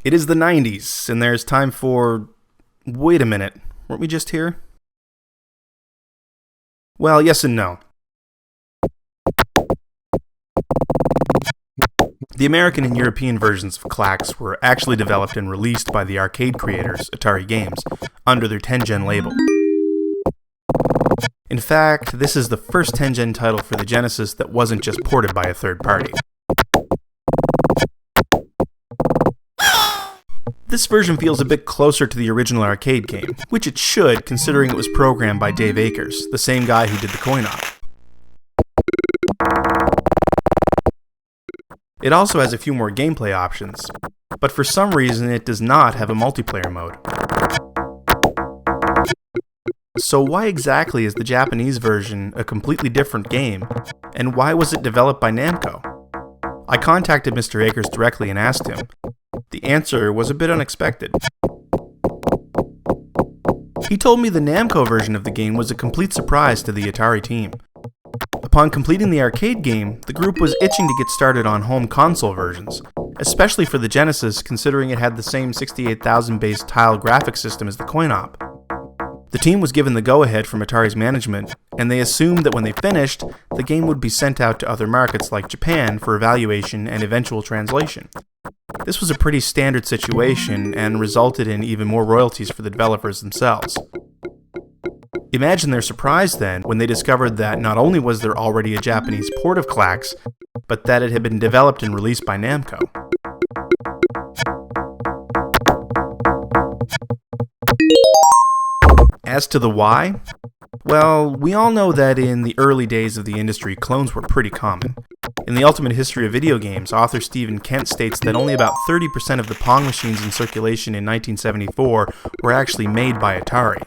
It is the 90s, and there's time for... Wait a minute, weren't we just here? Well, yes and no. The American and European versions of Klax were actually developed and released by the arcade creators, Atari Games, under their Tengen label. In fact, this is the first Tengen title for the Genesis that wasn't just ported by a third party. This version feels a bit closer to the original arcade game, which it should, considering it was programmed by Dave Akers, the same guy who did the coin-op. It also has a few more gameplay options, but for some reason it does not have a multiplayer mode. So why exactly is the Japanese version a completely different game, and why was it developed by Namco? I contacted Mr. Akers directly and asked him. The answer was a bit unexpected. He told me the Namco version of the game was a complete surprise to the Atari team. Upon completing the arcade game, the group was itching to get started on home console versions, especially for the Genesis considering it had the same 68,000 base tile graphics system as the coin-op. The team was given the go-ahead from Atari's management, and they assumed that when they finished, the game would be sent out to other markets like Japan for evaluation and eventual translation. This was a pretty standard situation and resulted in even more royalties for the developers themselves. Imagine their surprise then when they discovered that not only was there already a Japanese port of Klax, but that it had been developed and released by Namco. As to the why, well, we all know that in the early days of the industry, clones were pretty common. In The Ultimate History of Video Games, author Stephen Kent states that only about 30% of the Pong machines in circulation in 1974 were actually made by Atari.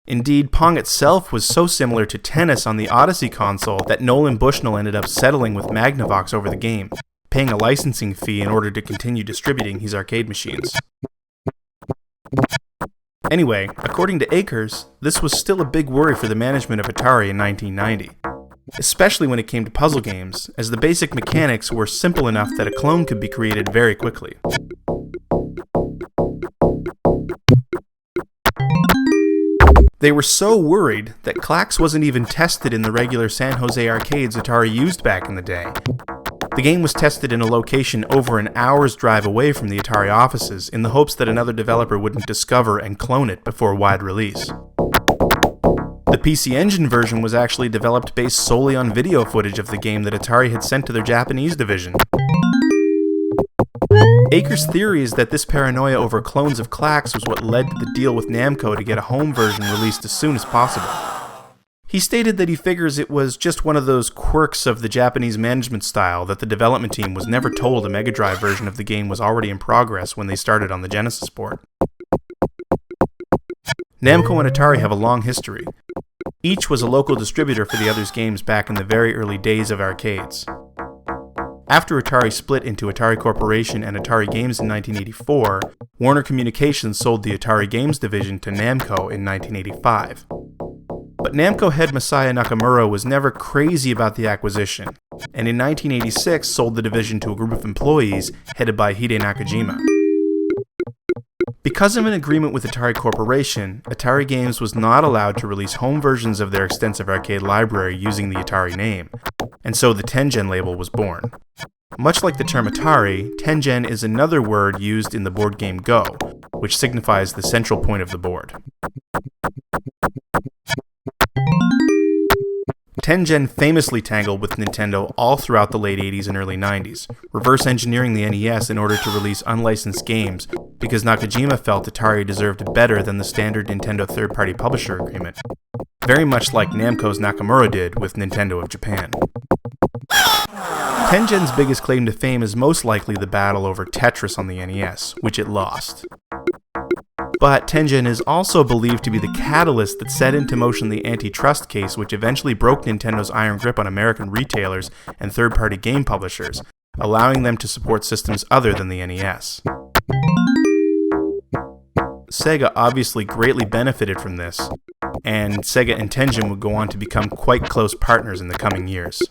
Indeed, Pong itself was so similar to tennis on the Odyssey console that Nolan Bushnell ended up settling with Magnavox over the game, paying a licensing fee in order to continue distributing his arcade machines. Anyway, according to Akers, this was still a big worry for the management of Atari in 1990, especially when it came to puzzle games, as the basic mechanics were simple enough that a clone could be created very quickly. They were so worried that Klax wasn't even tested in the regular San Jose arcades Atari used back in the day. The game was tested in a location over an hour's drive away from the Atari offices in the hopes that another developer wouldn't discover and clone it before wide release. The PC Engine version was actually developed based solely on video footage of the game that Atari had sent to their Japanese division. Akers' theory is that this paranoia over clones of Klax was what led to the deal with Namco to get a home version released as soon as possible. He stated that he figures it was just one of those quirks of the Japanese management style that the development team was never told a Mega Drive version of the game was already in progress when they started on the Genesis port. Namco and Atari have a long history. Each was a local distributor for the other's games back in the very early days of arcades. After Atari split into Atari Corporation and Atari Games in 1984, Warner Communications sold the Atari Games division to Namco in 1985. But Namco head Masaya Nakamura was never crazy about the acquisition, and in 1986 sold the division to a group of employees headed by Hide Nakajima. Because of an agreement with Atari Corporation, Atari Games was not allowed to release home versions of their extensive arcade library using the Atari name, and so the Tengen label was born. Much like the term Atari, Tengen is another word used in the board game Go, which signifies the central point of the board. Tengen famously tangled with Nintendo all throughout the late 80s and early 90s, reverse engineering the NES in order to release unlicensed games because Nakajima felt Atari deserved better than the standard Nintendo third-party publisher agreement, very much like Namco's Nakamura did with Nintendo of Japan. Tengen's biggest claim to fame is most likely the battle over Tetris on the NES, which it lost. But Tengen is also believed to be the catalyst that set into motion the antitrust case which eventually broke Nintendo's iron grip on American retailers and third-party game publishers, allowing them to support systems other than the NES. Sega obviously greatly benefited from this, and Sega and Tengen would go on to become quite close partners in the coming years.